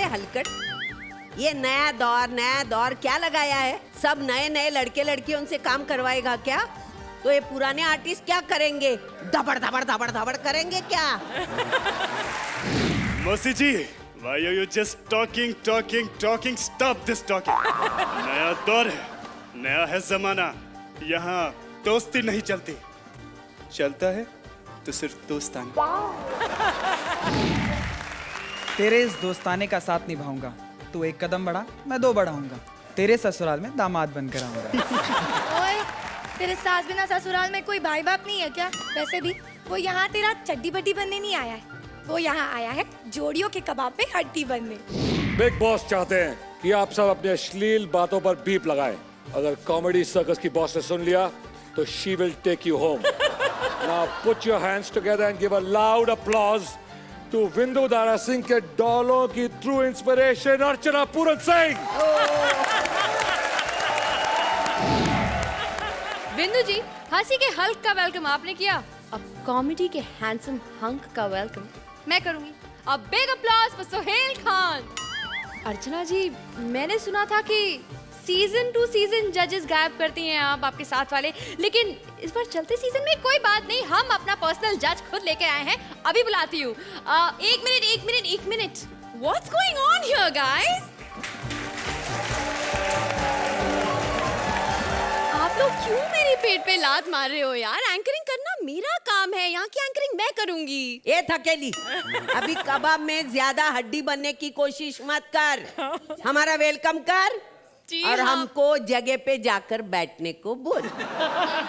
हलकट। ये नया दौर क्या लगाया है? सब नए नए लड़के लड़कियों से काम करवाएगा क्या? तो ये पुराने आर्टिस्ट क्या करेंगे? धबड़ धबड़ धबड़ धबड़ करेंगे क्या? मौसी जी, why are you just talking? Stop this talking. नया दौर है, नया है जमाना। यहाँ दोस्ती नहीं चलती, चलता है तो सिर्फ दोस्ताना। तेरे इस दोस्ताने का साथ निभाऊंगा। तू एक कदम बढ़ा, मैं 2 बढ़ाऊंगा। तेरे ससुराल में दामाद बनकर आऊंगा। ओए, तेरे सास बिना ससुराल में कोई भाई बाप नहीं है क्या? वैसे भी वो यहाँ तेरा चड्डी बड्डी बनने नहीं आया है, वो यहाँ आया है जोड़ियों के कबाब पे हड्डी बनने। बिग बॉस चाहते हैं कि आप सब अपने अश्लील बातों पर बीप लगाएं। अगर कॉमेडी सर्कस की बॉस ने सुन लिया तो she will take you home. Now put your hands together and give a loud applause to Vindu Dara Singh के डॉलों की ट्रू इंस्पिरेशन अर्चना पूरन सिंह। बिंदु जी, हंसी के हल्क का वेलकम आपने किया, अब कॉमेडी के हैंडसम हंक का वेलकम मैं करूंगी। अब big applause for Sohail Khan. Archana ji, मैंने सुना था कि सीजन 2 सीजन जजेस गायब करती हैं आप, आपके साथ वाले, लेकिन इस बार चलते सीजन में कोई बात नहीं, हम अपना पर्सनल जज खुद लेके आए हैं, अभी बुलाती हूँ। एक minute, what's going on here guys? आप लोग क्यों मेरे पेट पे लात मार रहे हो यार? एंकरिंग करना मेरा काम है, यहाँ की एंकरिंग मैं करूंगी। ए थकेली, अभी कबाब में ज्यादा हड्डी बनने की कोशिश मत कर, हमारा वेलकम कर और हाँ। हमको जगह पे जाकर बैठने को बोल।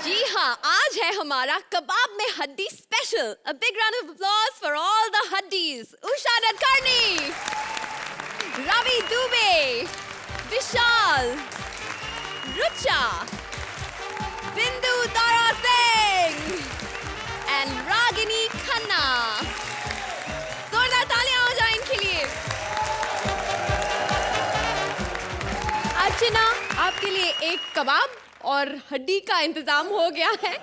जी हाँ, आज है हमारा कबाब में हड्डी special. A big round of applause for all the हड्डीज। Usha नडकर्णी, Ravi Dubey, विशाल, रुचा, बिंदु दारा सिंह एंड रागिनी खन्ना। जोरदार तालियां हो जाए इनके लिए। अर्चना, आपके लिए एक कबाब और हड्डी का इंतजाम हो गया है,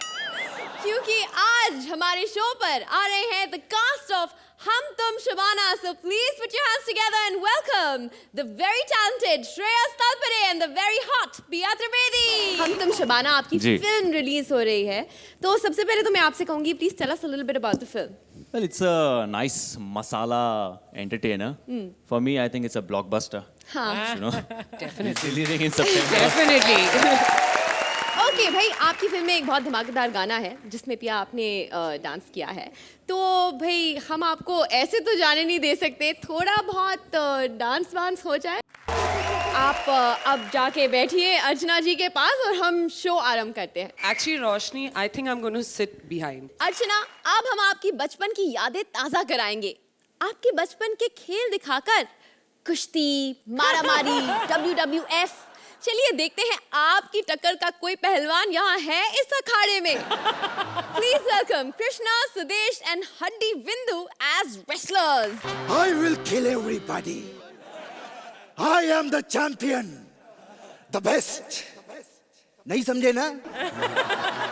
क्योंकि आज हमारे शो पर आ रहे हैं द कास्ट ऑफ हम तुम Shabana. So please put your hands together and welcome the very talented Shreyas Talpare and the very hot Pia Trivedi. हम तुम शबाना, आपकी फिल्म रिलीज हो रही है, तो सबसे पहले तो मैं आपसे कहूंगी, please tell us a little bit about the film. Well, it's a nice masala entertainer. For me, I think it's a blockbuster. You know, definitely releasing in September. Definitely. Okay भाई, आपकी फिल्म में एक बहुत धमाकेदार गाना है जिसमें पिया आपने डांस किया है, तो भाई हम आपको ऐसे तो जाने नहीं दे सकते, थोड़ा बहुत डांस वांस हो जाए। आप अब जाके बैठिए अर्चना जी के पास और हम शो आरंभ करते हैं। Actually, Roshni, I think I'm going to sit behind. अर्चना, अब हम आपकी बचपन की यादें ताज़ा कराएंगे, आपके बचपन के खेल दिखाकर, कुश्ती, मारामारी, WWF। चलिए देखते हैं आपकी टक्कर का कोई पहलवान यहाँ है इस अखाड़े में। Please welcome Krishna, Sudesh and Haddi Vindu as wrestlers. I will kill everybody. I am the champion, the best. नहीं समझे ना?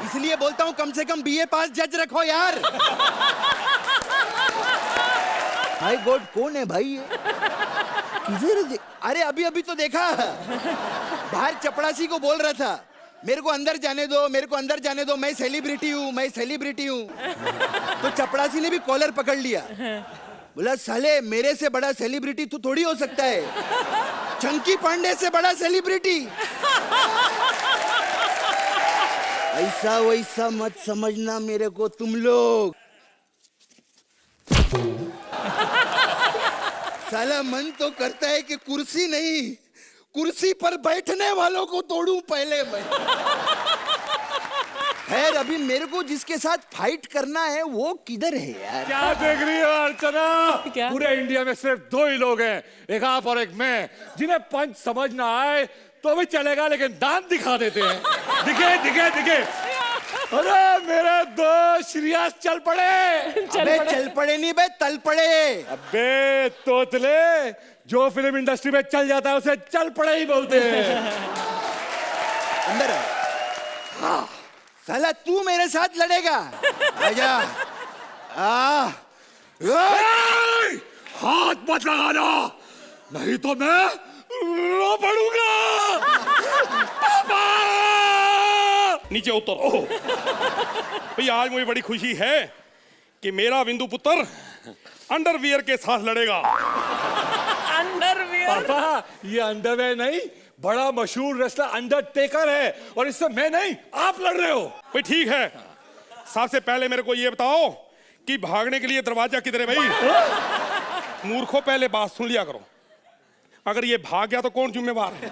इसलिए बोलता हूँ कम से कम BA पास जज रखो यार। हाय गॉड, कौन है भाई ये? किधर? अरे अभी तो देखा, बाहर चपड़ासी को बोल रहा था मेरे को अंदर जाने दो, मेरे को अंदर जाने दो, मैं सेलिब्रिटी हूँ। तो चपड़ासी ने भी कॉलर पकड़ लिया, बोला साले मेरे से बड़ा सेलिब्रिटी तू थोड़ी हो सकता है, चंकी पांडे से बड़ा सेलिब्रिटी। ऐसा वैसा मत समझना मेरे को तुम लोग। साला मन तो करता है कि कुर्सी नहीं, कुर्सी पर बैठने वालों को तोड़ूं पहले मैं। खैर, अभी मेरे को जिसके साथ फाइट करना है वो किधर है यार? क्या देख रही हो अर्चना? पूरे इंडिया में सिर्फ 2 ही लोग हैं, एक आप और एक मैं, जिन्हें पंच समझ ना आए तो भी चलेगा, लेकिन दांत दिखा देते हैं। दिखे। अरे मेरे दोस्त श्रेयस चल पड़े। अबे चल पड़े नहीं बे, तल पड़े। अबे तोतले, जो फिल्म इंडस्ट्री में चल जाता है उसे चल पड़े ही बोलते हैं। अंदर आ। हाँ, साला तू मेरे साथ लड़ेगा? आजा। हाथ मत लगाना, नहीं तो मैं रो पड़ूंगा। पापा! नीचे उतरो। भाई आज मुझे बड़ी खुशी है कि मेरा बिंदु पुत्र अंडरवियर के साथ लड़ेगा। अंडरवियर? पापा, ये अंडरवियर नहीं, बड़ा मशहूर रेसलर अंडरटेकर है, और इससे मैं नहीं, आप लड़ रहे हो। भाई ठीक है, सबसे पहले मेरे को ये बताओ कि भागने के लिए दरवाजा किधर है भाई? मूर्खों, पहले बात सुन लिया करो। अगर ये भाग गया तो कौन जिम्मेवार है?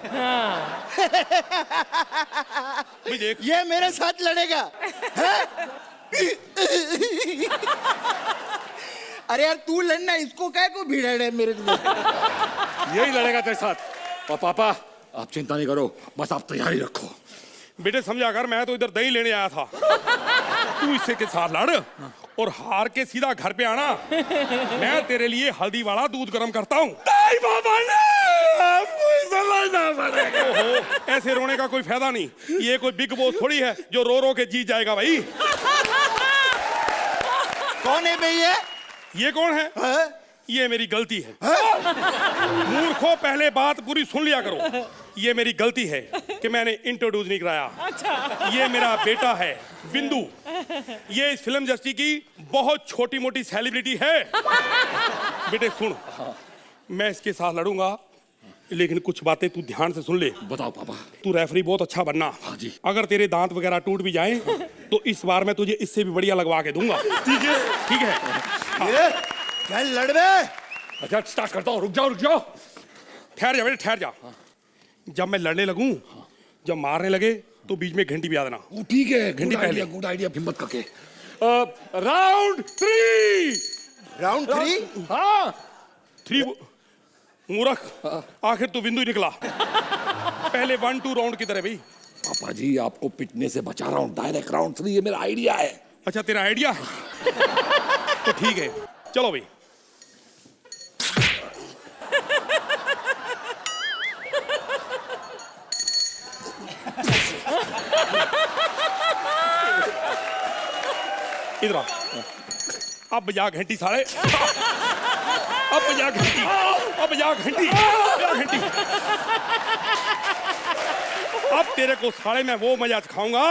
भाई देख, ये मेरे साथ लड़ेगा। हैं? अरे यार तू लड़ना, इसको क्या को भिड़ा है मेरे को? यही लड़ेगा तेरे साथ। और पापा आप चिंता नहीं करो, बस आप तैयारी रखो। बेटे समझा कर, मैं तो इधर दही लेने आया था। तू इससे के साथ लड़ और हार के सीधा घर पे आना। मैं तेरे लिए हल्दी वाला दूध गर्म करता हूँ। नहीं पापा नहीं, समझना पड़ेगा। ओहो, ऐसे रोने का कोई फायदा नहीं। ये कोई बिग बॉस थोड़ी है जो रो रो के जीत जाएगा भाई। कौन है भैया? ये कौन है? ये मेरी गलती है। मूर्खों, पहले बात पूरी सुन लिया करो। ये मेरी गलती है कि मैंने इंट्रोड्यूस नहीं कराया। अच्छा। ये मेरा बेटा है बिंदु। ये इस फिल्म इंडस्ट्री की बहुत छोटी मोटी सेलिब्रिटी है। बेटे सुन, मैं इसके साथ लड़ूंगा, लेकिन कुछ बातें तू ध्यान से सुन ले। बताओ पापा। तू रेफरी बहुत अच्छा बनना। हाँ जी। अगर तेरे दांत वगैरह टूट भी जाएं तो इस बार मैं तुझे इससे भी बढ़िया लगवा के दूंगा। ठीक है। ठीक है। ये चल लड़ बे। अच्छा स्टार्ट करता हूँ, रुक जाओ रुक जाओ। ठहर जा बेटे, ठहर जा। जब मैं लड़ने लगूं, जब मारने लगे तो बीच में घंटी बजा देना। ठीक है, घंटी पहले। गुड आइडिया, हिम्मत करके। राउंड 3। राउंड 3? हाँ 3। मूर्ख, आखिर तू बिंदु ही निकला। पहले 1-2 राउंड की तरह भाई। पापा जी आपको पिटने से बचा रहा हूँ, डायरेक्ट राउंड 3 ये मेरा आइडिया है। अच्छा तेरा आइडिया है? तो ठीक है, चलो भाई। इधर आ। अब बजा घंटी साले। अब बजा घंटी, अब बजा घंटी, बजा घंटी। अब तेरे को साले मैं वो मजा सिखाऊंगा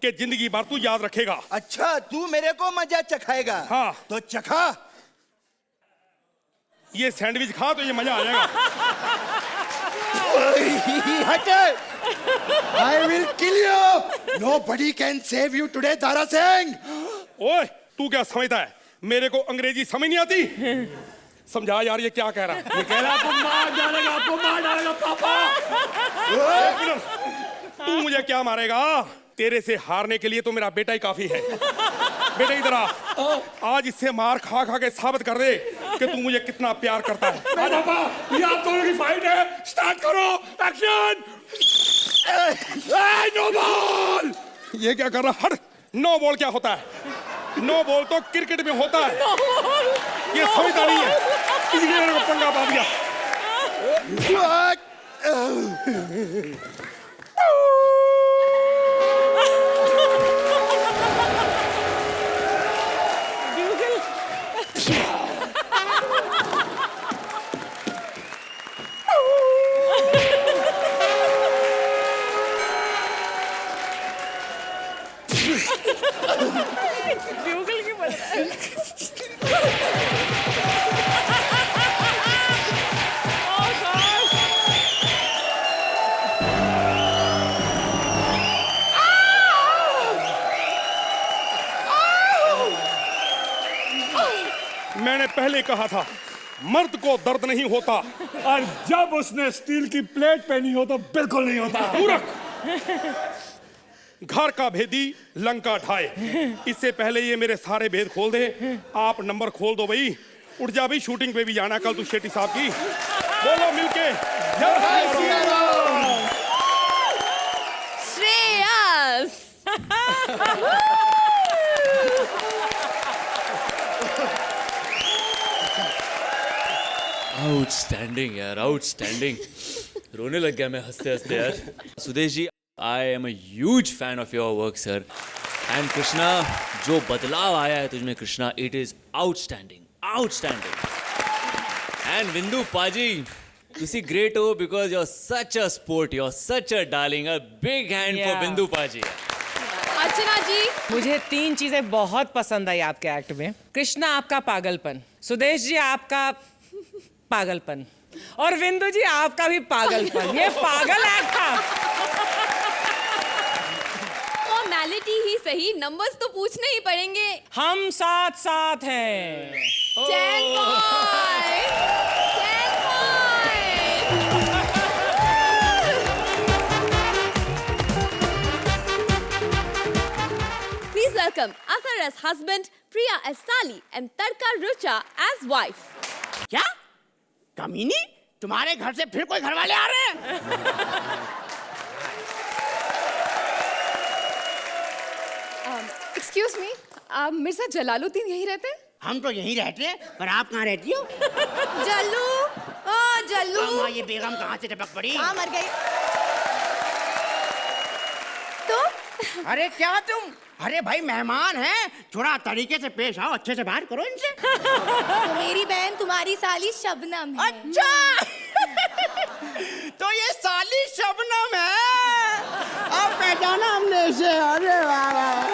कि जिंदगी भर तू याद रखेगा। अच्छा तू मेरे को मजा चखाएगा? हाँ। तो चखा। ये सैंडविच खा तो ये मजा आ जाएगा। हट! I will kill you. Nobody can save you today, Tara Singh. ओए तू क्या समझता है, मेरे को अंग्रेजी समझ नहीं आती? समझा यार ये क्या कह रहा है। ये कह रहा है आपको मार डालेगा, आपको मार डालेगा पापा। तू मुझे क्या मारेगा? तेरे से हारने के लिए तो मेरा बेटा ही काफी है। बेटा इधर आ, आज इससे मार खा खा के साबित कर दे कि तू मुझे कितना प्यार करता है। पापा ये आप दोनों की फाइट है, स्टार्ट करो, एक्शन। No ball. ये क्या कर रहा? हट। नो बॉल क्या होता है? नो बॉल तो क्रिकेट में होता है। ये समझता नहीं है, इसलिए मेरे को पंगा पा दिया। मैंने पहले कहा था मर्द को दर्द नहीं होता, और जब उसने स्टील की प्लेट पहनी हो तो बिल्कुल नहीं होता। मूर्ख। घर का भेदी लंका ढाए। इससे पहले ये मेरे सारे भेद खोल दे। आप नंबर खोल दो भाई। उठ जा भाई, शूटिंग पे भी जाना कल तू शेट्टी साहब की। बोलो मिलके जय सिया राम। श्रेयस। आउटस्टैंडिंग यार, आउटस्टैंडिंग। रोने लग गया मैं हंसते हंसते यार। Sudesh ji, I am a huge fan of your work sir. And Krishna, जो बदलाव आया है तुझमें Krishna, it is outstanding, outstanding. And Bindu paaji, ਤੁਸੀਂ great ਹੋ because you're such a sport, you're such a darling. A big hand for Yeah. Bindu Paji. अर्चना जी, मुझे 3 चीजें बहुत पसंद आई आपके एक्ट में। कृष्णा आपका पागलपन, सुदेश जी आपका पागलपन और बिंदु जी आपका भी पागलपन। ये पागल एक्ट था। फॉर्मेलिटी ही सही, नंबर्स तो पूछने ही पड़ेंगे। हम साथ साथ हैं। 10 points! 10 points! Please welcome Athar as husband, Priya as Sali, and Tarka Rucha as wife. क्या कमीनी, तुम्हारे घर से फिर कोई घर वाले आ रहे हैं? Excuse me, आप मिर्जा जलालुद्दीन यही रहते हैं? हम तो यहीं रहते हैं, पर आप कहाँ रहती हो? जल्लू, ओ जल्लू, अम्मा, ये बेगम कहाँ से टपक पड़ी? कहाँ मर गई? तुम? अरे क्या तुम? अरे भाई मेहमान हैं, थोड़ा तरीके से पेश आओ, अच्छे से बात करो इनसे। तो मेरी बहन तुम्हारी साली शबनम है। अच्छा तो ये साली शबनम है, अब पहचाना हमने इसे। अरे वाह।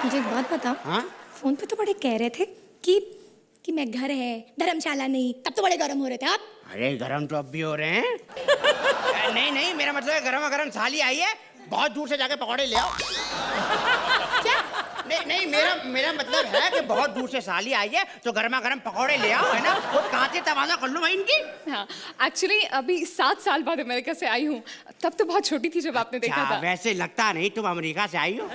मुझे एक बात बताओ, हाँ? फोन पे तो बड़े कह रहे थे कि मैं घर है, धर्मशाला नहीं, तब तो बड़े गर्म हो रहे थे आप। अरे गरम तो अब भी हो रहे हैं। नहीं, मेरा मतलब है गरम गरम साली आई है, बहुत दूर से जाके पकौड़े ले आओ। क्या? नहीं, मेरा मतलब है कि बहुत दूर से साली आई है तो गर्मा गर्म पकौड़े ले आओ, है ना? खुद कांटे तवाज़ा कर लो भाई इनकी। हाँ, एक्चुअली अभी 7 साल बाद अमेरिका से आई हूँ। तब तो बहुत छोटी थी जब आपने देखा था। वैसे लगता नहीं तुम अमेरिका से आई हो।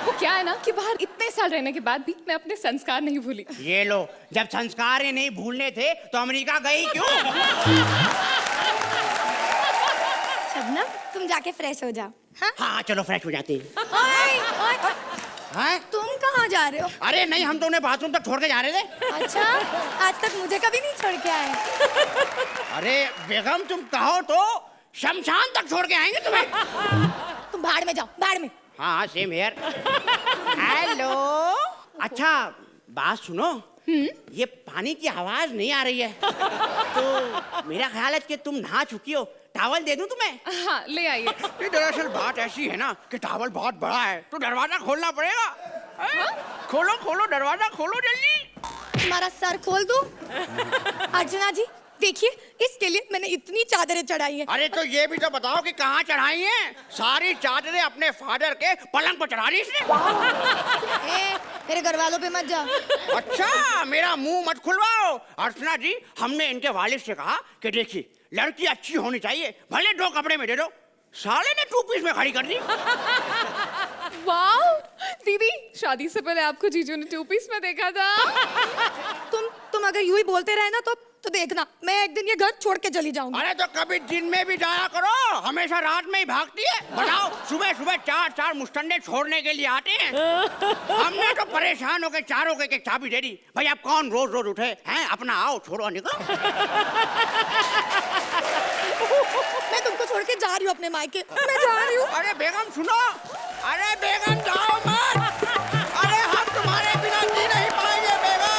वो क्या है ना कि बाहर इतने साल रहने के बाद भी मैं अपने संस्कार नहीं भूली। ये लो, जब संस्कार ही नहीं भूलने थे तो अमेरिका गई क्यों? शबनम, तुम जाके फ्रेश हो जाओ। हाँ चलो फ्रेश हो जाते हैं। ओए, ओए, हाँ? तुम कहाँ जा रहे हो? अरे नहीं, हम तो उन्हें बाथरूम तक छोड़ के जा रहे थे। अच्छा, आज तक मुझे कभी नहीं छोड़ के आए। अरे बेगम, तुम कहो तो शमशान तक छोड़ के आएंगे तुम्हें। तुम भाड़ में जाओ, भाड़ में। हाँ सेम हियर। हेलो, अच्छा बात सुनो, ये पानी की आवाज नहीं आ रही है, तो मेरा ख्याल है कि तुम नहा चुकी हो। टावल दे दूं तुम्हें? हाँ, ले आइए। ये दरअसल बात ऐसी है ना कि टावल बहुत बड़ा है, तो दरवाजा खोलना पड़ेगा। खोलो दरवाजा खोलो जल्दी। तुम्हारा सर खोल दूं? अर्चना जी देखिए, इसके लिए मैंने इतनी चादरें चढ़ाई हैं। अरे तो ये भी तो बताओ कि कहाँ चढ़ाई हैं? सारी चादरें अपने फादर के पलंग पर चढ़ा दी इसने। मेरे घर वालों पे मत जाओ। अच्छा, मेरा मुंह मत खुलवाओ। अर्चना जी, हमने इनके वालिद से कहा कि देखिए, लड़की अच्छी होनी चाहिए, भले 2 कपड़े में दे दो। साले ने 2 पीस में खड़ी कर दी। वाओ, दीदी, शादी से पहले आपको जीजू ने 2 पीस में देखा था। तुम अगर यूं ही बोलते रहे ना तो देखना, मैं एक दिन ये घर छोड़ के चली जाऊंगी। अरे तो कभी दिन में भी जाया करो, हमेशा रात में ही भागती है। बताओ, सुबह सुबह 4 मुस्टंडे छोड़ने के लिए आते हैं। हमने तो परेशान होकर चारों के चाबी दे दी। भाई आप कौन रोज रोज उठे हैं? अपना आओ, छोड़ो, निकलो। मैं तुमको छोड़ के जा रही हूँ अपने मायके, मैं जा रही हूँ। अरे बेगम सुनो, अरे बेगम जाओ मत। अरे हम तुम्हारे बिना जी नहीं पाएंगे बेगम।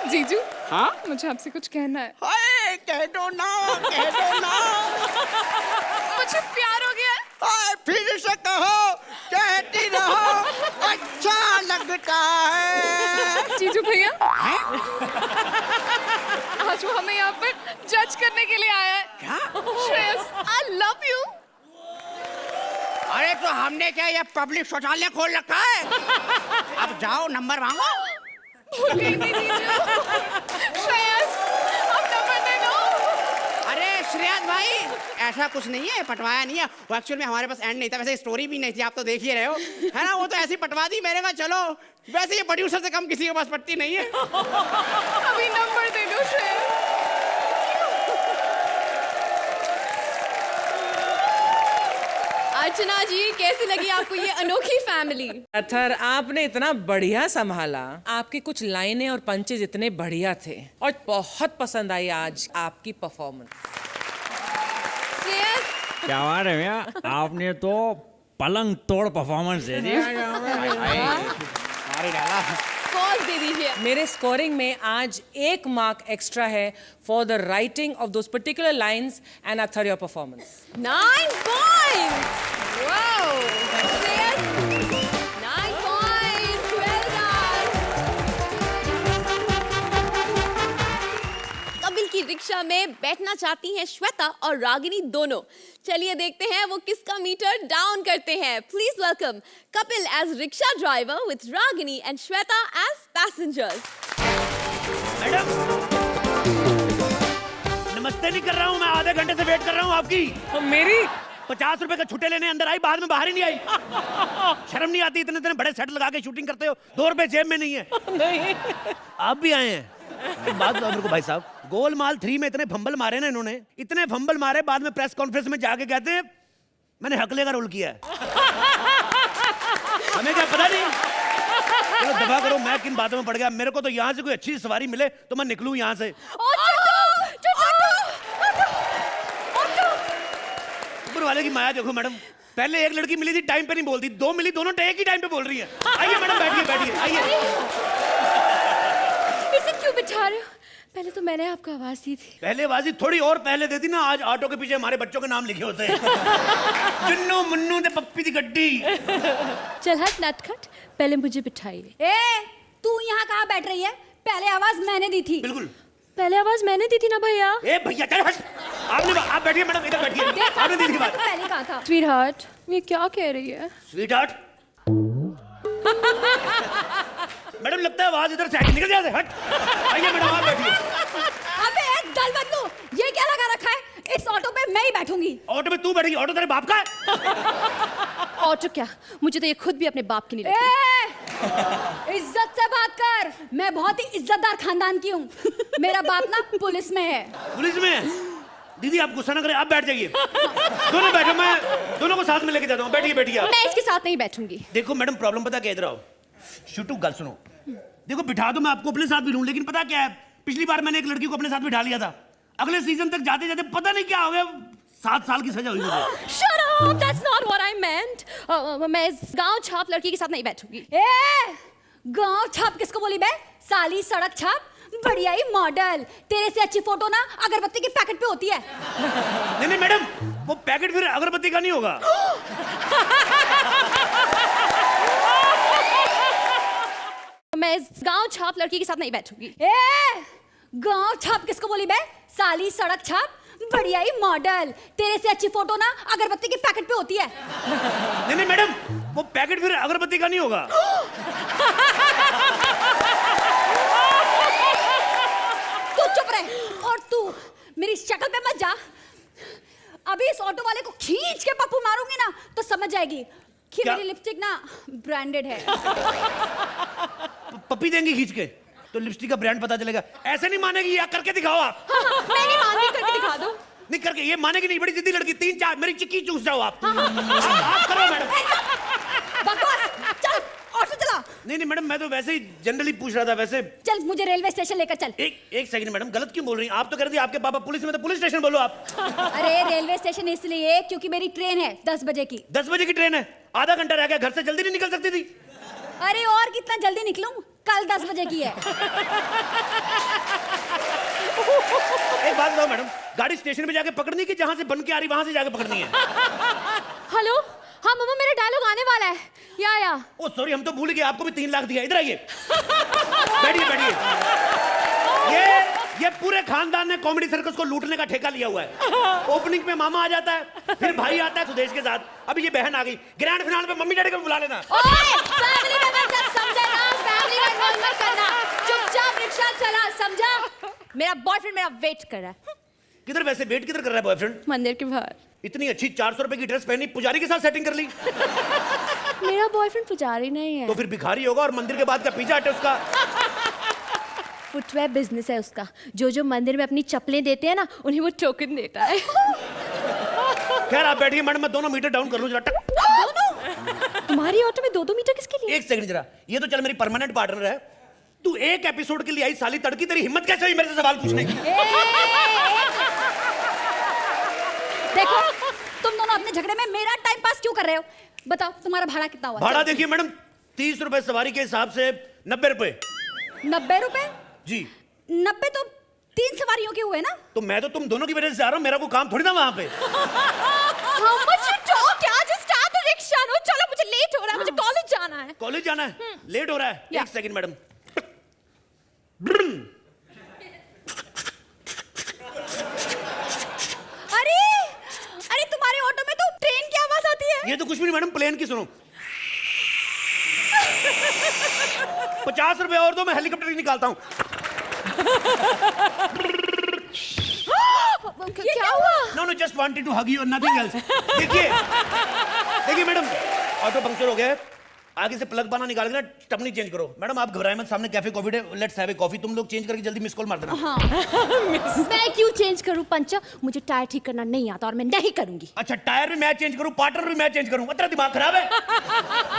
जीजू, हाँ? मुझे आपसे कुछ कहना है। हाय, कह दो ना, कह दो ना। मुझे प्यार हो गया है। हाय, फिर से कहो, कहती रहो, अच्छा लगता है। जीजू भैया, आज वो हमें यहाँ पर जज करने के लिए आया है। क्या? Shreyas, I love you। अरे तो हमने क्या ये पब्लिक शौचालय खोल रखा है? अब जाओ, नंबर मांगो। भूल गई थी जीजू। श्रेयस, अब नंबर दे दो। अरे श्रेयस भाई, ऐसा कुछ नहीं है, पटवाया नहीं है। वो एक्चुअल में हमारे पास एंड नहीं था, वैसे स्टोरी भी नहीं थी, आप तो देख ही रहे हो, है ना? वो तो ऐसी पटवा दी, मैंने कहा चलो, वैसे ये प्रोड्यूसर से कम किसी के पास पट्टी नहीं है। अभी नंबर दे दो श्रेयस। अर्चना जी, कैसी लगी आपको ये अनोखी फैमिली? अथर, आपने इतना बढ़िया संभाला, आपकी कुछ लाइनें और पंचेज इतने बढ़िया थे और बहुत पसंद आई आज आपकी परफॉर्मेंस। क्या बात है भैया, आपने तो पलंग तोड़ परफॉर्मेंस दे दिया। अरे डाला स्कोर दे दीजिए। मेरे स्कोरिंग में आज 1 मार्क एक्स्ट्रा है for the writing of those particular lines and after your performance. 9 points! Wow! Yes. 9 points! Well done! Kapil की रिक्शा में बैठना चाहती हैं श्वेता और रागिनी दोनों। चलिए देखते हैं वो किसका मीटर डाउन करते हैं। Please welcome Kapil as rickshaw driver with Ragini and Shweta as passengers. Madam नमस्ते नहीं कर रहा हूँ मैं, आधे घंटे से वेट कर रहा हूँ आपकी। तो मेरी 50 रुपए का छुट्टे लेने अंदर आई, बाद में बाहर ही नहीं आई। शर्म नहीं आती? इतने इतने बड़े सेट लगा के शूटिंग करते हो, 2 रुपए जेब में नहीं है। नहीं, आप भी आए हैं? एक बात बताओ मेरे को भाई साहब, गोलमाल 3 में इतने फंबल मारे ना इन्होंने, इतने फंबल मारे, बाद में प्रेस कॉन्फ्रेंस में जाके कहते हैं मैंने हकले का रोल किया है। हमें क्या पता नहीं। चलो दफा करो, मैं किन बातों में पड़ गया। मेरे को तो यहाँ से कोई अच्छी सवारी मिले तो मैं निकलूं यहाँ से। ऊपर वाले की माया देखो मैडम, पहले एक लड़की मिली थी टाइम पे नहीं बोलती, 2 मिली, दोनों एक ही टाइम पे बोल रही है। आइए मैडम बैठिए बैठिए आइए। इसे क्यों बिठा रहे हो? पहले तो मैंने आपको आवाज दी थी। पहले आवाज थोड़ी और पहले देती ना, आज ऑटो के पीछे हमारे बच्चों के नाम लिखे होते हैं। जुन्नू मुन्नू ते पप्पी दी गड्डी। चल हट नटखट, पहले मुझे बिठाइए। ए, तू यहाँ कहाँ बैठ रही है? पहले आवाज मैंने दी थी। बिल्कुल पहले आवाज मैंने दी थी ना भैया। ए भैया चल हट। आप बैठिए मैडम, इधर बैठिए। आपने दी थी बात। पहले कहा था। स्वीटहार्ट, ये क्या कह रही है? स्वीटहार्ट मैडम लगता है आवाज इधर से निकल जाए। हट आइए मैडम आप बैठिए। अबे दल बदलू, ये क्या लगा रखा है? इस ऑटो पे मैं ही बैठूंगी। ऑटो में तू बैठेगी? ऑटो तेरे बाप का है। ऑटो क्या, मुझे तो ये खुद भी अपने बाप की नहीं लगती। इज्जत से बात कर, मैं बहुत ही इज्जतदार खानदान की हूँ। मेरा बाप ना पुलिस में है। पुलिस में है? दीदी आप गुस्सा ना करें, आप बैठ जाइए। दोनों बैठो, मैं दोनों को साथ में लेके जाता हूँ। बैठिए बैठिए आप। मैं इसके साथ नहीं बैठूंगी। देखो मैडम प्रॉब्लम पता क्या, इधर आओ। शुटू गल सुनो, देखो बिठा दो, मैं आपको अपने साथ भी लूं, लेकिन पता क्या है, पिछली बार मैंने एक लड़की को अपने साथ बिठा लिया था, अगले सीजन तक जाते जाते पता नहीं क्या हो गया, 7 साल की सजा हुई मुझे। Shut up, that's not what I meant. मैं इस गांव छाप लड़की के साथ नहीं बैठूंगी। गांव छाप किसको बोली बे? साली सड़क छाप, बढ़िया ही मॉडल। तेरे से अच्छी फोटो ना अगरबत्ती के पैकेट पे होती है। नहीं नहीं मैडम, वो पैकेट फिर अगरबत्ती का नहीं होगा। मैं इस गांव छाप लड़की के साथ नहीं बैठूंगी। गांव छाप किसको बोली बे? साली सड़क छाप, बढ़िया ही मॉडल। तेरे से अच्छी फोटो ना अगरबत्ती के पैकेट पे होती है। नहीं नहीं मैडम, वो पैकेट फिर अगरबत्ती का नहीं होगा। तू चुप रहे, और तू मेरी शक्ल पे मत जा। अभी इस ऑटो वाले को खींच के पप्पू मारूंगी ना तो समझ जाएगी कि मेरी लिपस्टिक ना ब्रांडेड है। पप्पी देंगी खींच के तो लिपस्टिक का ब्रांड पता चलेगा। ऐसे नहीं मानेगी, या करके दिखाओ आप। मैं नहीं मानती, करके दिखा दो। नहीं करके, ये मानेगी नहीं, बड़ी जिद्दी लड़की। 3-4 मेरी चिक्की चूस जाओ आप। आप करो मैडम। बकवास, चल ऑटो चला। नहीं नहीं मैडम, मैं तो वैसे ही जनरली पूछ रहा था। वैसे चल मुझे रेलवे स्टेशन लेकर चल। एक सेकंड मैडम, गलत क्यों बोल रही हैं? आप तो कह रही थी आपके पापा पुलिस में, तो पुलिस स्टेशन बोलो आप। अरे रेलवे स्टेशन इसलिए क्योंकि मेरी ट्रेन है 10 बजे की। 10 बजे की ट्रेन है, आधा घंटा रह गया, घर से जल्दी नहीं निकल सकती थी? अरे और कितना जल्दी निकलूं, कल 10 बजे की है। एक बात बताओ मैडम, गाड़ी स्टेशन पे जाके पकड़नी कि जहां से बन के आ रही वहां से जाके पकड़नी है? हेलो, हाँ मम्मा मेरा डायलॉग आने वाला है। या ओ सॉरी, हम तो भूल गए, आपको भी 3 लाख दिया। इधर आइए, बैठिए बैठिए। ये पूरे खानदान ने कॉमेडी सर्कस को लूटने का ठेका लिया हुआ है। ओपनिंग में मामा आ जाता है, फिर भाई आता है सुदेश के साथ, अभी ये बहन आ गई, ग्रैंड फिनाले पे मम्मी डैडी को बुला लेना। फैमिली मेंबर जब समझे ना, फैमिली में इन्वॉल्व मत करना, चुपचाप रिक्शा चला, समझा? मेरा बॉयफ्रेंड मेरा वेट कर रहा है। किधर? वैसे वेट किधर कर रहा है बॉयफ्रेंड? मंदिर के बाहर। इतनी अच्छी 400 रुपए की ड्रेस पहनी, पुजारी के साथ सेटिंग कर ली। मेरा बॉयफ्रेंड पुजारी नहीं है। तो फिर भिखारी होगा, और मंदिर के बाद का पिज्जा हट है उसका। फुटवेयर बिजनेस है उसका, जो मंदिर में अपनी चप्पलें देते हैं ना, उन्हें वो टोकन देता है। खैर आप बैठिए मैडम, मैं 2 मीटर डाउन कर लूं जरा। तुम्हारी ऑटो में 2 मीटर किसके लिए? एक सेकंड जरा, ये तो चल मेरी परमानेंट पार्टनर है, तू एक एपिसोड के लिए आई साली तड़की, तेरी हिम्मत कैसे हुई मेरे से सवाल पूछने की? देखो तुम दोनों अपने झगड़े में मेरा टाइम पास क्यों कर रहे हो? बताओ तुम्हारा भाड़ा कितना हुआ? भाड़ा देखिए मैडम, 30 रुपए सवारी के हिसाब से 90 रुपए। 90 रुपए? जी। 90 तो 3 सवारियों के हुए ना? तो मैं तो तुम दोनों की वजह से आ रहा हूँ, मेरा कोई काम थोड़ी ना वहाँ पे। How much you talk यार, just start the rickshaw. No चलो, मुझे लेट हो रहा है, मुझे कॉलेज जाना है। कॉलेज जाना है? लेट हो रहा है? एक सेकंड मैडम। अरे अरे तुम्हारे ऑटो में तो ट्रेन की आवाज आती है। ये तो कुछ भी नहीं मैडम, प्लेन की सुनो। 50 रुपए और दो, मैं हेलीकॉप्टर ही निकालता हूँ। क्या हुआ? No just wanted to hug you, nothing else. देखिए मैडम, ऑटो पंक्चर हो गया है, आगे से प्लग पाना निकाल के ना टपनी चेंज करो। मैडम आप घबराए मत, सामने कैफे कॉफी है, लेट्स हैव ए कॉफी। तुम लोग चेंज करके जल्दी मिस कॉल मार देना। हाँ। मैं क्यों चेंज करूं पंचा? मुझे टायर ठीक करना नहीं आता और मैं नहीं करूंगी। अच्छा, टायर भी मैं चेंज करूं, पार्टनर भी मैं चेंज करूं? तेरा दिमाग खराब है?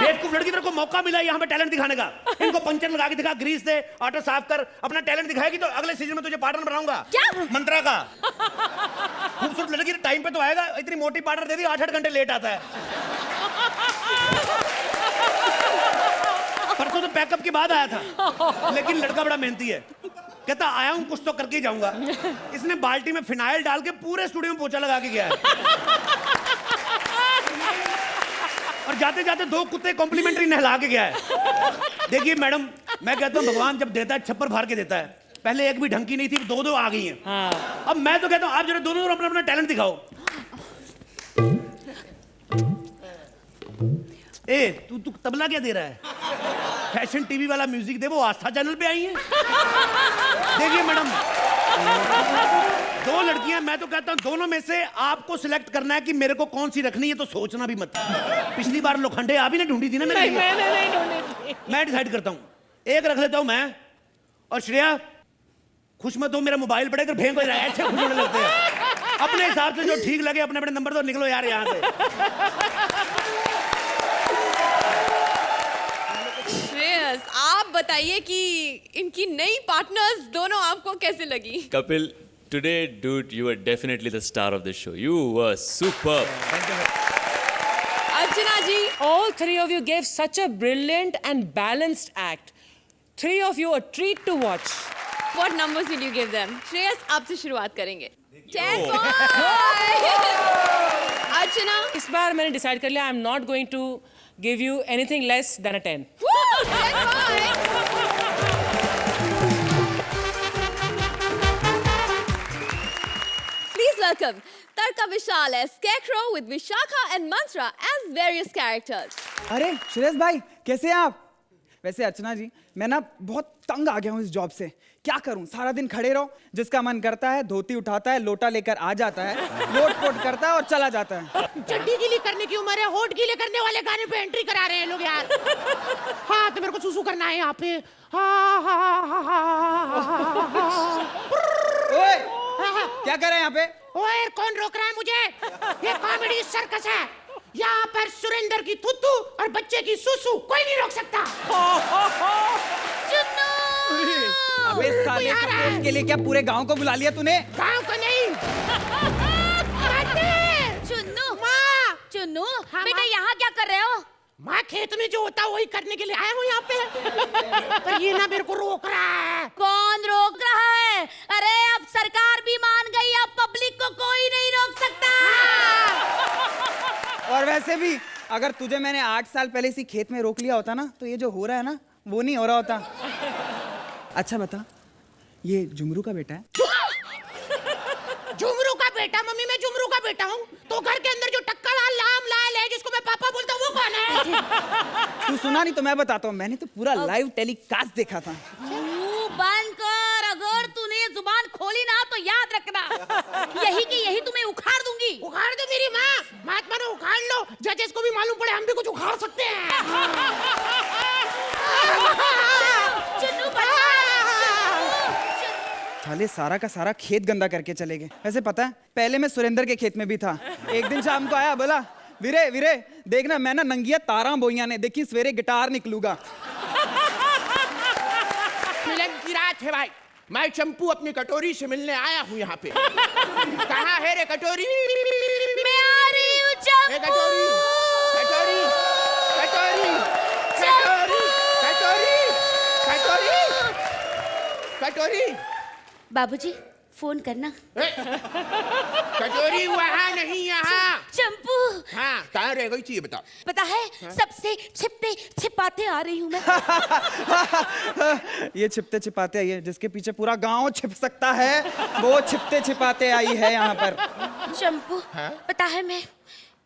बेवकूफ लड़की, तेरे को मौका मिला यहाँ पे टैलेंट दिखाने का। इनको पंचर लगा के दिखा, ग्रीस दे, ऑटो साफ कर, अपना टैलेंट दिखाएगी तो अगले सीजन में तुझे पार्टनर बनाऊंगा। क्या? मंत्रा का। खूबसूरत लड़की टाइम पे तो आएगा, इतनी मोटी पार्टनर दे दी, 8-8 घंटे लेट आता है। परसों तो पैकअप के बाद आया था, लेकिन लड़का बड़ा मेहनती है। कहता आया हूं कुछ तो करके ही जाऊंगा। इसने बाल्टी में फिनाइल डाल के पूरे स्टूडियो में पोछा लगा के गया है। और जाते जाते 2 कुत्ते कॉम्प्लीमेंट्री नहला के गया है। देखिए मैडम, मैं कहता हूं भगवान जब देता है छप्पर फाड़ के देता है। पहले एक भी ढंग की नहीं थी, 2 आ गई हैं। हाँ। अब मैं तो कहता हूं आप जरा दोनों अपना अपना टैलेंट दिखाओ। ए तू तबला क्या दे रहा है? फैशन टीवी वाला म्यूजिक दे, वो आस्था चैनल पे आई है। देखिए मैडम, 2 लड़कियां, मैं तो कहता हूं दोनों में से आपको सिलेक्ट करना है कि मेरे को कौन सी रखनी है, तो सोचना भी मत। पिछली बार लोखंडे आप ही ने ढूंढी थी ना मेरे लिए। नहीं ढूंढी। मैं डिसाइड करता हूं, एक रख लेता हूं मैं, और श्रेया खुश मत हो, मेरा मोबाइल पड़े तो फेंक हो जाए, ऐसे खुश होने लगते हैं। अपने हिसाब से जो ठीक लगे अपने अपने नंबर दो, निकलो यार यहाँ से। श्रेयस, आप बताइए कि इनकी नई पार्टनर्स दोनों आपको कैसे लगी? Kapil, today, dude, you were definitely the star of the show. You were superb. Archana ji, All 3 of you gave such a brilliant and balanced act. 3 of you a treat to watch. what numbers will you give them? Shreyas, आपसे शुरुआत करेंगे। 10 अर्चना, इस बार मैंने decide कर लिया, I am not going to give you anything less than a 10. Please welcome Tarka Vishal as Scarecrow with Vishakha and Mantra as various characters. अरे सुरेश भाई, कैसे हैं आप? वैसे अर्चना जी, मैं ना बहुत तंग आ गया हूँ इस जॉब से। क्या करूँ, सारा दिन खड़े रहो, जिसका मन करता है धोती उठाता है, लोटा लेकर आ जाता है, लोट पोट करता है और चला जाता है। चड्डी गीली करने की उम्र है, होठ गीले करने वाले गाने पे एंट्री करा रहे हैं लोग यार। हाँ तो मेरे को सुसु करना है यहाँ पे। ओए, क्या कर रहे हैं यहाँ पे? ओए, कौन रोक रहा है मुझे? ये कॉमेडी सर्कस है। यहाँ पर सुरेंद्र की थुथु और बच्चे की सुसु कोई नहीं रोक सकता। अबे साले, सपोर्ट के लिए क्या पूरे गांव को बुला लिया तूने? गांव को नहीं। चुन्नू, माँ, चुन्नू, हाँ, बेटा माँ? यहाँ क्या कर रहे हो? माँ, खेत में जो होता है वही करने के लिए आया हूँ यहाँ पे। पर ये ना मेरे को रोक रहा है। कौन रोक रहा है? अरे अब सरकार भी मान गई, अब पब्लिक को कोई नहीं रोक सकता। और वैसे भी अगर तुझे मैंने 8 साल पहले इसी खेत में रोक लिया होता ना, तो ये जो हो रहा है ना, वो नहीं हो रहा होता। अच्छा बता, ये झुमरू का बेटा है? झुमरू का बेटा? मम्मी, मैं झुमरू का बेटा हूँ। तो घर के अंदर जो टक्का लाल लाम लाल है, जिसको मैं पापा बोलता हूँ, वो कौन है? तू सुना नहीं तो मैं बताता हूँ, मैंने तो पूरा लाइव टेलीकास्ट देखा था। बंद कर, अगर तूने जुबान खोली ना तो याद रखना, यही की यही तुम्हें उखाड़ दूंगी। उखाड़ दो मेरी माँ, महात्मा ने उखाड़ लो, जजेस को भी मालूम पड़े हम भी कुछ उखाड़ सकते हैं। साले सारा का सारा खेत गंदा करके चले गए। वैसे पता है, पहले मैं सुरेंद्र के खेत में भी था। एक दिन शाम को आया, बोला वीरे वीरे देखना, मैं ना नंगिया तारा बोइया ने देखी, सवेरे गिटार निकलूंगा। मिलन की रात है भाई, मैं चंपू अपनी कटोरी से मिलने आया हूँ यहाँ पे। कहाँ है रे कटोरी? मैं आ रही हूँ चंपू। कटोरी, कटोरी, कटोरी, कटोरी, कटोरी, कटोरी, कटोरी बाबूजी फोन करना। कटोरी वहाँ नहीं यहाँ। चंपू। हाँ कहाँ रह गई थी ये बता। पता है सबसे छिपते छिपाते आ रही हूँ मैं। ये छिपते छिपाते आई है, जिसके पीछे पूरा गांव छिप सकता है वो छिपते छिपाते आई है यहाँ पर। चंपू पता है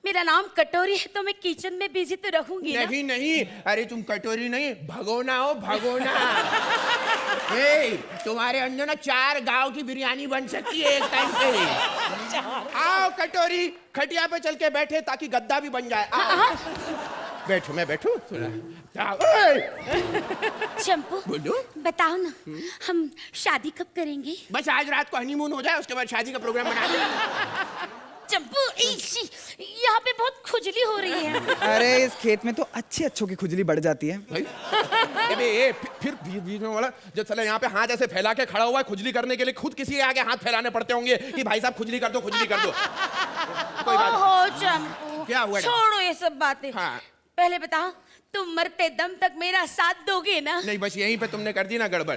मेरा नाम कटोरी है तो मैं किचन में बिजी तो रहूंगी ना? नहीं नहीं, अरे तुम कटोरी नहीं भगोना हो, भगोना। हे, तुम्हारे अंदर ना 4 गांव की बिरयानी बन सकती है एक टाइम पे। आओ कटोरी, खटिया पे चल के बैठे ताकि गद्दा भी बन जाए। आओ बैठो, मैं बैठू। चंपू बोलो। बताओ ना हम शादी कब करेंगे? बस आज रात को हनीमून हो जाए, उसके बाद शादी का प्रोग्राम बना दे। चंपू यहाँ पे बहुत खुजली हो रही है। अरे इस खेत में तो अच्छों की खुजली बढ़ जाती है। फिर बीच में बोला जब चला यहाँ पे हाथ ऐसे फैला के खड़ा हुआ है खुजली करने के लिए, खुद किसी के आगे हाथ फैलाने पड़ते होंगे कि भाई साहब खुजली कर दो, खुजली कर दो। कोई बात ओहो चंपू, क्या हुआ? छोड़ो ये सब बातें। हाँ। पहले बताओ तुम मरते दम तक मेरा साथ दोगे ना? नहीं, बस यहीं पे तुमने कर दी ना गड़बड़।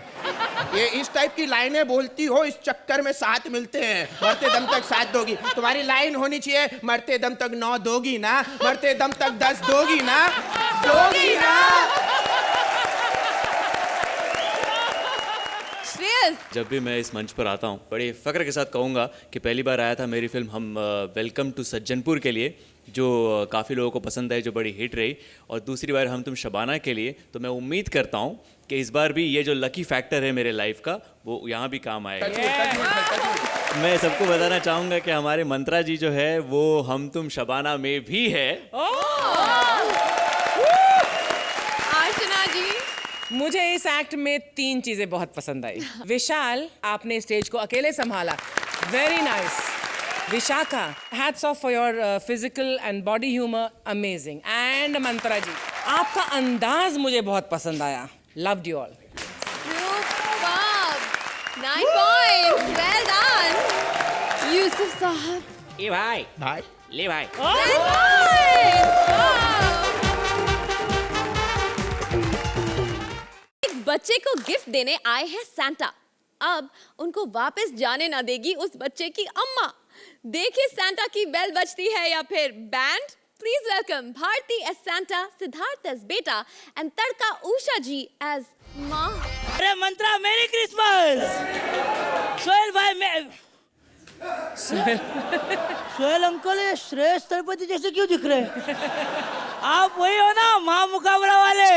ये इस टाइप की लाइनें बोलती हो, इस चक्कर में साथ मिलते हैं। मरते दम तक साथ दोगी, तुम्हारी लाइन होनी चाहिए मरते दम तक 9 दोगी ना, मरते दम तक 10 दोगी ना, दोगी ना। जब भी मैं इस मंच पर आता हूँ बड़े फक्र के साथ कहूँगा कि पहली बार आया था मेरी फिल्म हम वेलकम टू सज्जनपुर के लिए, जो काफ़ी लोगों को पसंद आई, जो बड़ी हिट रही, और दूसरी बार हम तुम शबाना के लिए। तो मैं उम्मीद करता हूँ कि इस बार भी ये जो लकी फैक्टर है मेरे लाइफ का वो यहाँ भी काम आएगा। मैं सबको बताना चाहूँगा कि हमारे मंत्रा जी जो है वो हम तुम शबाना में भी है। अर्चना जी, मुझे इस एक्ट में 3 चीजें बहुत पसंद आई। विशाल, आपने स्टेज को अकेले संभाला, very nice. Vishakha, hats off for your physical and body humour, amazing. And Mantra ji, आपका अंदाज मुझे बहुत पसंद आया, loved you all. 9 points, well done। Yusuf साहब। ए भाई ले भाई। 10 points, एक बच्चे को गिफ्ट देने आए हैं सांता। अब उनको वापस जाने ना देगी उस बच्चे की अम्मा। देखिए सांता की बेल बजती है या फिर band. Please welcome Bharti as Santa, Siddharth as बेटा एंड तड़का उषा जी एज माँ। अरे मंत्रा, मेरी क्रिसमस। सोहेल भाई, मैं सोहेल अंकल ये श्रेष्ठ तलपति जैसे क्यों दिख रहे? आप वही हो ना माँ मुकाबला वाले?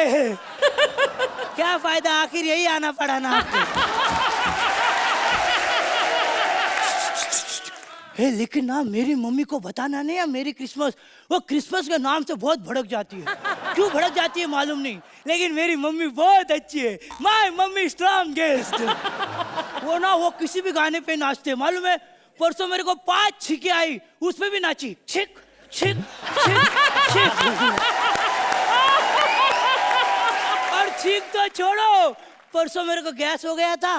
क्या फायदा, आखिर यही आना पड़ा ना आपको। लेकिन ना मेरी मम्मी को बताना नहीं है मेरी क्रिसमस, वो क्रिसमस के नाम से बहुत भड़क जाती है। क्यों भड़क जाती है मालूम नहीं, लेकिन मेरी मम्मी बहुत अच्छी है। My mummy strongest. वो ना वो किसी भी गाने पे नाचते, मालूम है? परसों मेरे को 5 छींके आई, उस पे भी नाची, छिक छिक छिक छिक। और छींक तो छोड़ो, परसों मेरे को गैस हो गया था,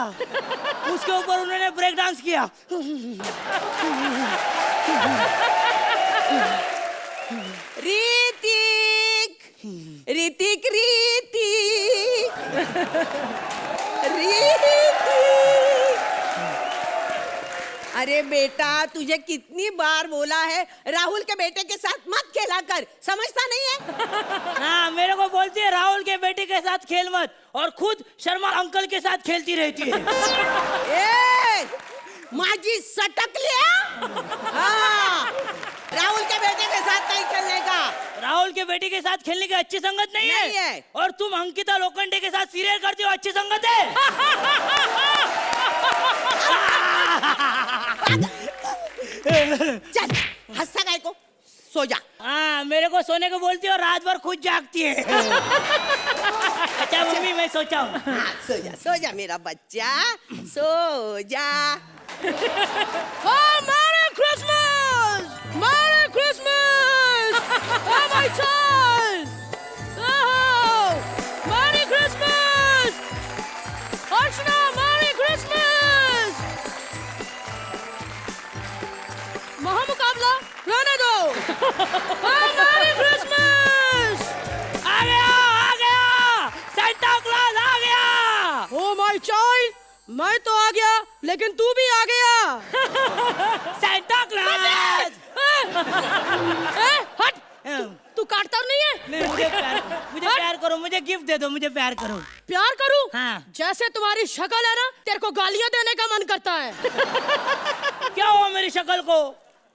उसके ऊपर उन्होंने ब्रेक डांस किया। ऋतिक ऋतिक ऋतिक, अरे बेटा तुझे कितनी बार बोला है राहुल के बेटे के साथ मत खेला कर, समझता नहीं है? हाँ, मेरे को बोलती है राहुल के बेटे के साथ खेल मत, और खुद शर्मा अंकल के साथ खेलती रहती है। माजी सटक लिया। हाँ, राहुल के बेटे के साथ नहीं खेलने का। राहुल के बेटे के साथ खेलने की अच्छी संगत नहीं है। और तुम अंकिता लोखंडे के साथ सीरियल करती हो, अच्छी संगत है। चल हंसा गाय को, सो जा। हाँ, मेरे को सोने को बोलती है और रात भर खुद जागती है। अच्छा मम्मी, मैं सोचा हूँ। हाँ, सो जा मेरा बच्चा, सो जा। Oh, Merry Christmas! Merry Christmas! Oh, my child! Oh, Merry Christmas! Archana, Merry Christmas! महामुकाबला रहने दो। Oh, Merry Christmas! आ गया! Santa Claus आ गया! Oh my child, मैं तो आ गया, लेकिन तू भी आ गया। Santa Claus. हट, तू काटता नहीं है? नहीं, मुझे प्यार करो, मुझे गिफ्ट दे दो, मुझे प्यार करो। प्यार करूं? हाँ। जैसे तुम्हारी शक्ल है ना, तेरे को गालियां देने का मन करता है। क्या हुआ मेरी शक्ल को?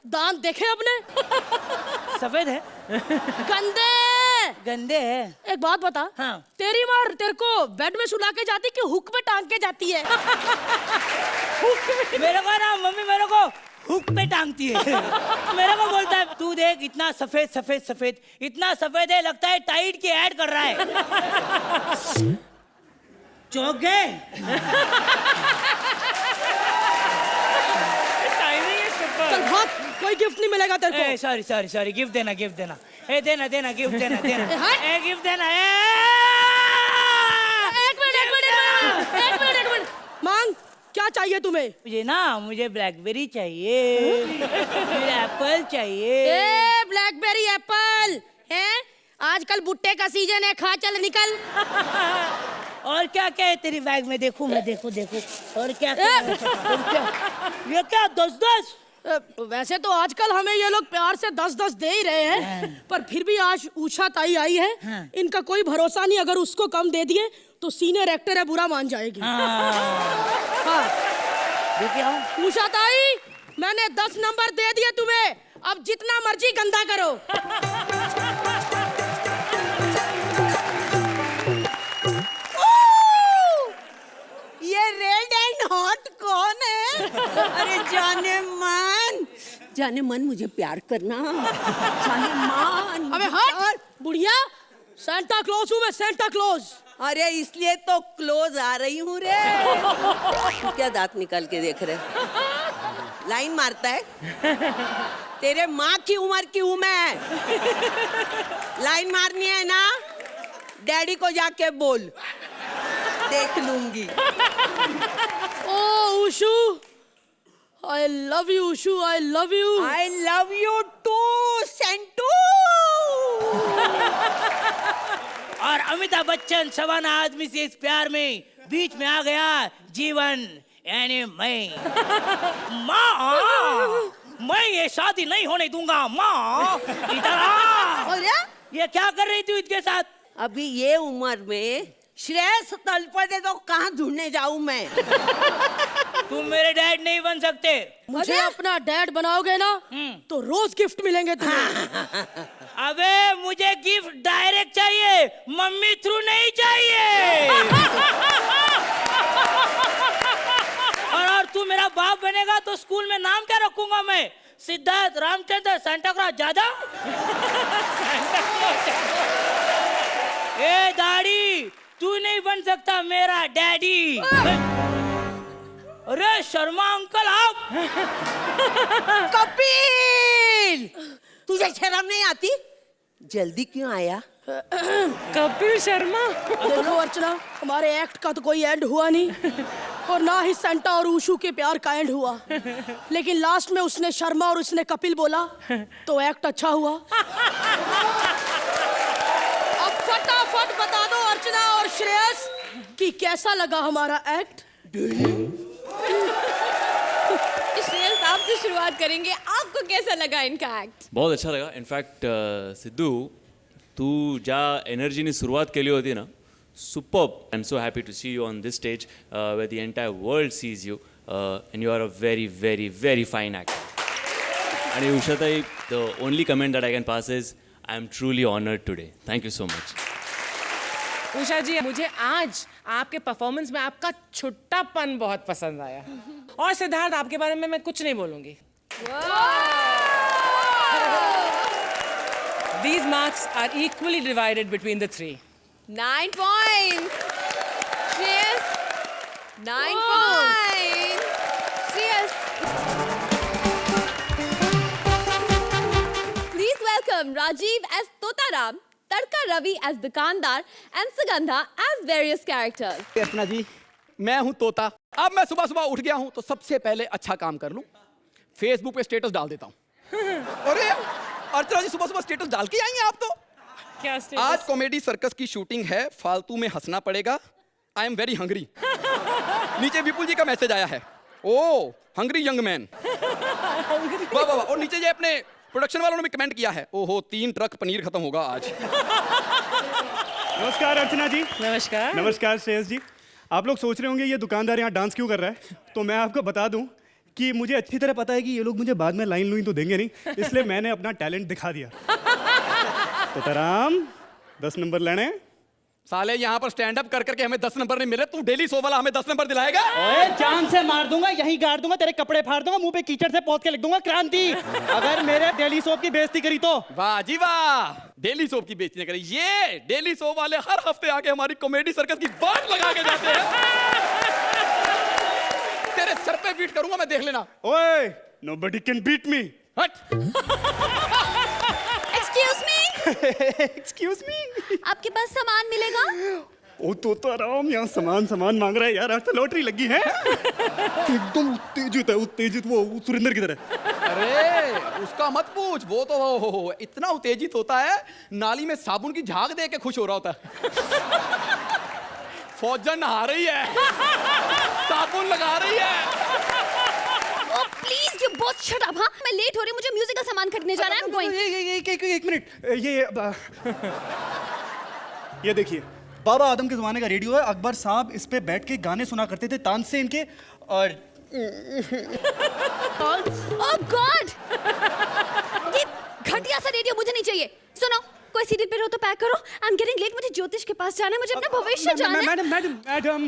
दांत देखे अपने? सफेद है। गंदे गंदे है। एक बात बता, हाँ। तेरी माँ तेरे को बेड में सुला के जाती कि हुक में टांग के जाती है? मेरे को ना मम्मी मेरे को हुक पे टांगती है। मेरे को बोलता है तू देख इतना सफेद सफेद सफेद, इतना सफेद है लगता है टाइड की ऐड कर रहा है। चौंक गए? चल भाग, कोई गिफ्ट नहीं मिलेगा तेरे को। सॉरी सॉरी सॉरी, गिफ्ट देना गिफ्ट देना। ए देना देना गिफ्ट देना देना। ए गिफ्ट देना। एक मिनट मांग, क्या चाहिए तुम्हें? मुझे ना मुझे ब्लैकबेरी चाहिए, मुझे एप्पल चाहिए। ब्लैकबेरी एप्पल है? आजकल भुट्टे का सीजन है, खा चल निकल। और क्या क्या है तेरी बैग में? देखो मैं देखो और क्या क्या है? ये क्या 10-10? वैसे तो आजकल हमें ये लोग प्यार से 10-10 दे ही रहे हैं, पर फिर भी आज उषा ताई आई है, इनका कोई भरोसा नहीं, अगर उसको कम दे दिए तो सीनियर एक्टर है, बुरा मान जाएगी। हाँ। उषा ताई, मैंने 10 नंबर दे दिए तुम्हें, अब जितना मर्जी गंदा करो। ये रेड एंड हॉट कौन है? अरे जाने मन मुझे प्यार करना। जाने मन। अबे हट बुढ़िया, सेंटा क्लॉज हूँ मैं, सेंटा क्लॉज। अरे इसलिए तो क्लोज आ रही हूँ रे। क्या दांत निकाल के देख रहे? लाइन मारता है? तेरे माँ की उम्र की हूँ मैं। लाइन मारनी है ना, डैडी को जाके बोल, देख लूंगी। ओ उषु, I love you, उषु, I love you. I love you too, सेंटू। और अमिताभ बच्चन सवाना आदमी से इस प्यार में बीच में आ गया जीवन, यानी मैं ये शादी नहीं होने दूंगा। माँ इधर आ। ये क्या कर रही थी इसके साथ? अभी ये उम्र में श्रेयस तलपदे तो कहाँ ढूंढने जाऊं मैं? तुम मेरे डैड नहीं बन सकते। मुझे अपना डैड बनाओगे ना तो रोज गिफ्ट मिलेंगे तुम्हें। अबे मुझे गिफ्ट डायरेक्ट चाहिए, मम्मी थ्रू नहीं चाहिए। और तू मेरा बाप बनेगा तो स्कूल में नाम क्या रखूंगा मैं? सिद्धार्थ, रामचंद्र, सांता क्लॉज, जादा? ए दाढ़ी, तू नहीं बन सकता मेरा डैडी। अरे शर्मा अंकल आप। कपिल, तुझे शर्म नहीं आती? जल्दी क्यों आया? कपिल शर्मा। देखो अर्चना, हमारे एक्ट का तो कोई एंड हुआ नहीं, और ना ही सेंटा और उषु के प्यार का एंड हुआ, लेकिन लास्ट में उसने शर्मा और उसने कपिल बोला तो एक्ट अच्छा हुआ। अब फटाफट बता दो अर्चना और श्रेयस कि कैसा लगा हमारा एक्ट। श्रेयस आपसे शुरुआत करेंगे, आपको कैसा लगा इनका एक्ट? बहुत अच्छा लगा। इनफैक्ट सिद्धू, तू ज्या एनर्जीने सुरुवात केली होती ना, superb. I'm so happy to see you on this stage where the entire world sees you and you are a very, very, very fine actor. And Ushatai, the only comment that I can pass is I am truly honored today. Thank you so much. Usha जी, मुझे आज आपके performance में आपका छुट्टापन बहुत पसंद आया। और सिद्धार्थ, आपके बारे में मैं कुछ नहीं बोलूंगी। These marks are equally divided between the three. 9 points. Shreyas, 9 points. Shreyas. Please welcome Rajiv as Totaram, Tadka Ravi as Dukandar, and Sugandha as various characters. अर्चना जी, मैं हूं तोता। अब मैं सुबह सुबह उठ गया हूं तो सबसे पहले अच्छा काम कर लूं, फेसबुक पे स्टेटस डाल देता हूं। अरे अर्चना जी, सुबह सुबह स्टेटस डाल के आएंगे आप तो? क्या स्टेटस? आज कॉमेडी सर्कस की शूटिंग है, फालतू में हंसना पड़ेगा, आई एम वेरी हंग्री। नीचे विपुल जी का मैसेज आया है, ओ हंग्री यंग मैन। वाह वाह वाह। और नीचे ये अपने प्रोडक्शन वालों ने भी कमेंट किया है, ओहो 3 ट्रक पनीर खत्म होगा आज। नमस्कार अर्चना जी। नमस्कार। नमस्कार श्रेयस जी। आप लोग सोच रहे होंगे ये दुकानदार यहाँ डांस क्यों कर रहा है, तो मैं आपको बता दूं कि मुझे अच्छी तरह पता है कि ये लोग मुझे बाद में लाइन लुइन तो देंगे नहीं, इसलिए मैंने अपना टैलेंट दिखा दिया। तो तराम 10 नंबर लेने। साले यहाँ पर स्टैंड अप कर करके हमें 10 नंबर नहीं मिले, तू डेली शो वाला हमें 10 नंबर दिलाएगा? ओए जान से मार दूंगा, यहीं गाड़ दूंगा, तेरे कपड़े फाड़ दूंगा, मुंह पे कीचड़ से पोत के लिख दूंगा क्रांति, अगर मेरे डेली सोप की बेइज्जती करी तो। वाह जी वाह, डेली सोप की बेइज्जती न करी। ये डेली सोप वाले हर हफ्ते आके हमारी कॉमेडी सर्कस की बात लगा के जाते हैं। तेरे सर पे बीट करूंगा मैं, देख लेना। ओए नोबडी कैन बीट मी। हट। एक्सक्यूज मी आपके पास सामान मिलेगा? ओ तो आराम, यहाँ सामान मांग रहा है यार, आज तो लॉटरी लगी है। एकदम उत्तेजित है, उत्तेजित वो सुरेंद्र की तरह। अरे उसका मत पूछ, वो तो हो इतना उत्तेजित होता है, नाली में साबुन की झाग देख के खुश हो रहा होता है। फौजन नहा रही है, साबुन लगा रही है। Oh, please, you both shut up, हाँ? मैं लेट हो रही हूँ, मुझे म्यूजिक का सामान खरीदने जाना है। I'm going. एक मिनट, ये देखिए, बाबा आदम के जमाने का रेडियो है। अकबर साहब इस पे बैठ के गाने सुना करते थे तानसेन इनके, और Oh God! ये घटिया सा रेडियो मुझे नहीं चाहिए। सुनो, कोई सीडी पे हो तो पैक करो। I'm getting late, मुझे ज्योतिष के पास जाना है, मुझे अपना भविष्य जानना है। मैडम,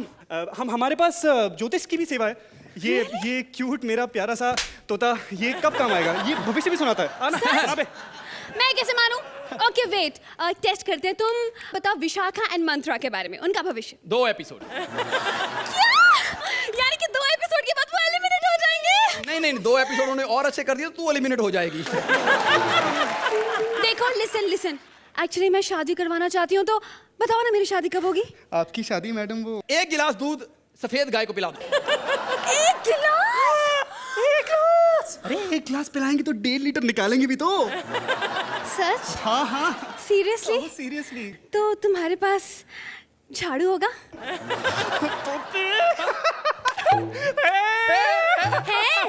हमारे पास ज्योतिष की भी सेवा है। ये क्यूट मेरा प्यारा सा तोता, ये कब काम आएगा? ये भविष्य भी सुनाता है। आना पे। मैं कैसे मानूं? ओके वेट, टेस्ट करते हैं। तुम बताओ विशाखा एंड मंत्रा के बारे में, उनका भविष्य। 2 एपिसोड। क्या? यानी कि 2 एपिसोड के बाद वो एलिमिनेट हो जाएंगे? नहीं 2 एपिसोड उन्होंने और अच्छे कर दिए तो तू एलिमिनेट हो जाएगी। देखो, लिसन, एक्चुअली मैं शादी करवाना चाहती हूँ, तो बताओ ना मेरी शादी कब होगी? आपकी शादी मैडम वो 1 गिलास दूध सफेद गाय को पिला दो। 1 गिलास? अरे 1 गिलास पिलाएंगे तो 1.5 लीटर निकालेंगे भी तो। सच? हाँ। सीरियसली? सीरियसली। तो तुम्हारे पास झाड़ू होगा? है?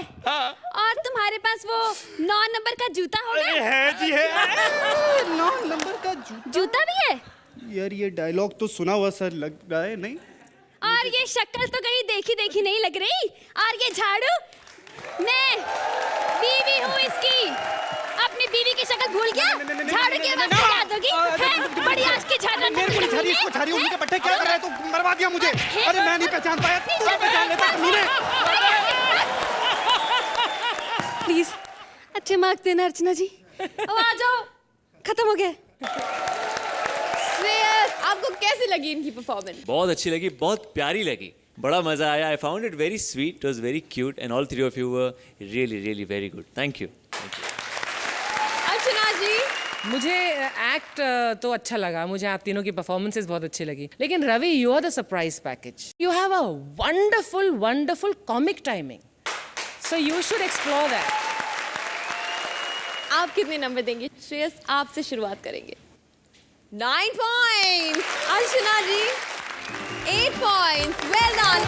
और तुम्हारे पास वो 9 नंबर का जूता होगा? है जी, है। 9 नंबर का जूता भी है? यार ये डायलॉग तो सुना हुआ सर लग रहा है, नहीं? और ये शक्ल तो कहीं देखी नहीं लग रही। और ये झाड़ू, मैं बीवी हूँ इसकी। अपनी बीवी की शक्ल भूल गया? झाड़ू की आवाज याद होगी? बड़ी आज की झाड़ू इसको झाड़ी उंगली के पट्टे क्या कर रहा है? तू मरवा दिया मुझे। अरे मैं नहीं पहचान पाया, तू पहचान लेता कमीने। प्लीज अच्छे मार्क्स देना अर्चना जी। अब आ जाओ, खत्म हो गया। श्रेयस, आपको कैसी लगी इनकी परफॉर्मेंस? बहुत अच्छी लगी, बहुत प्यारी लगी, बड़ा मजा आया। I found it very sweet, it was very cute and all 3 of you were really very good. Thank you. Archana ji, मुझे एक्ट तो अच्छा लगा, मुझे आप तीनों की परफॉर्मेंसेस बहुत अच्छी लगी, लेकिन Ravi, you are the surprise package. You have a wonderful comic timing, so you should explore that. आप कितने नंबर देंगे? श्रेयस, आपसे शुरुआत करेंगे। 9 points. Archana ji 8 points. Well done.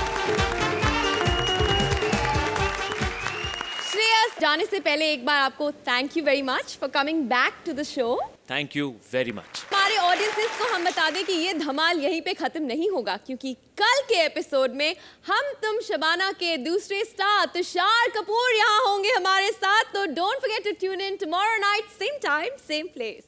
Shreyas, जाने से पहले एक बार आपको thank you very much for coming back to the show. Thank you very much. हमारे ऑडियंसेस को हम बता दें कि ये धमाल यहीं पे खत्म नहीं होगा, क्योंकि कल के एपिसोड में हम तुम शबाना के दूसरे स्टार तुषार कपूर यहाँ होंगे हमारे साथ। तो don't forget to tune in tomorrow night, same time same place.